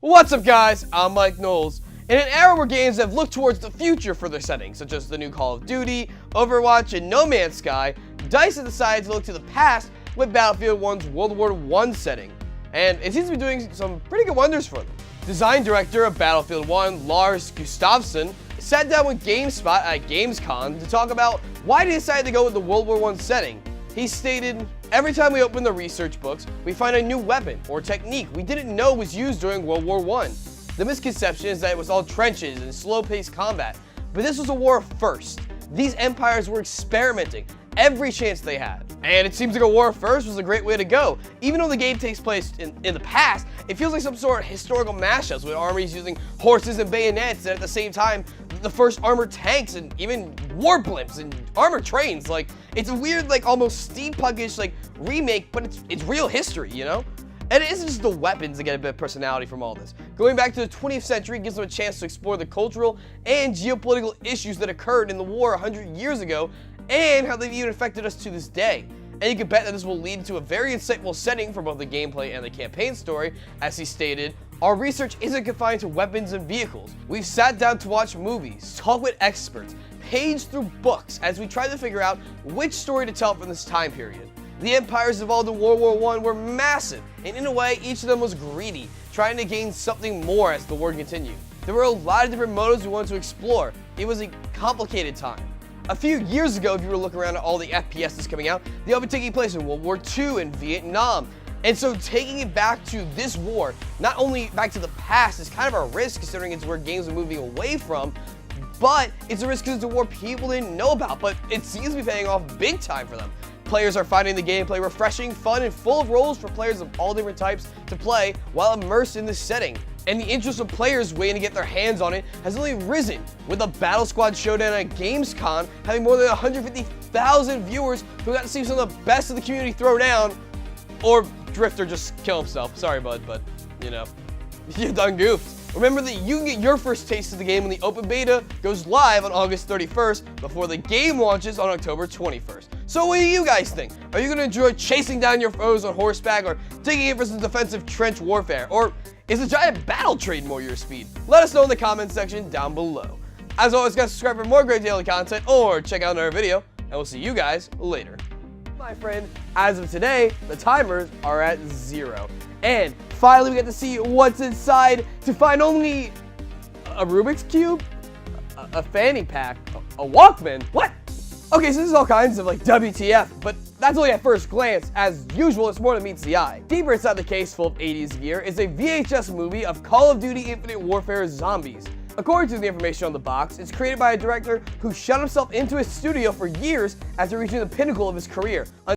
What's up guys, I'm Knowles. In an era where games have looked towards the future for their settings, such as the new Call of Duty, Overwatch, and No Man's Sky, DICE has decided to look to the past with Battlefield 1's World War I setting. And it seems to be doing some pretty good wonders for them. Design director of Battlefield 1, Lars Gustafsson, sat down with GameSpot at Gamescom to talk about why they decided to go with the World War I setting. He stated, "Every time we open the research books, we find a new weapon or technique we didn't know was used during World War I. The misconception is that it was all trenches and slow-paced combat, but this was a war of firsts. These empires were experimenting every chance they had. And it seems like a war of firsts was a great way to go. Even though the game takes place in the past, it feels like some sort of historical mashups with armies using horses and bayonets, and at the same time, the first armored tanks and even war blimps and armored trains. Like, it's a weird, like, almost steampunkish, like, remake, but it's real history, you know? And it isn't just the weapons that get a bit of personality from all this. Going back to the 20th century gives them a chance to explore the cultural and geopolitical issues that occurred in the war 100 years ago, and how they've even affected us to this day. And you can bet that this will lead to a very insightful setting for both the gameplay and the campaign story. As he stated, "Our research isn't confined to weapons and vehicles. We've sat down to watch movies, talk with experts, page through books as we try to figure out which story to tell from this time period. The empires involved in World War I were massive, and in a way, each of them was greedy, trying to gain something more as the war continued. There were a lot of different motives we wanted to explore. It was a complicated time. A few years ago, if you were to look around at all the FPSs coming out, they all been taking place in World War II and Vietnam. And so taking it back to this war, not only back to the past, is kind of a risk considering it's where games are moving away from, but it's a risk because it's a war people didn't know about, but it seems to be paying off big time for them. Players are finding the gameplay refreshing, fun, and full of roles for players of all different types to play while immersed in this setting. And the interest of players waiting to get their hands on it has only risen, with a Battle Squad showdown at Gamescom having more than 150,000 viewers who got to see some of the best of the community throw down, or Driftor just kill himself. Sorry, bud, but, you know, you done goofed. Remember that you can get your first taste of the game when the open beta goes live on August 31st before the game launches on October 21st. So what do you guys think? Are you going to enjoy chasing down your foes on horseback or digging in for some defensive trench warfare? Or is the giant battle train more your speed? Let us know in the comments section down below. As always, guys, subscribe for more great daily content or check out another video, and we'll see you guys later. My friend, as of today, the timers are at 0. And finally, we get to see what's inside to find only a Rubik's Cube, a fanny pack, a Walkman. What? Okay, so this is all kinds of like WTF, but that's only at first glance. As usual, it's more than meets the eye. Deeper inside the case full of 80s gear is a VHS movie of Call of Duty Infinite Warfare Zombies. According to the information on the box, it's created by a director who shut himself into his studio for years after reaching the pinnacle of his career.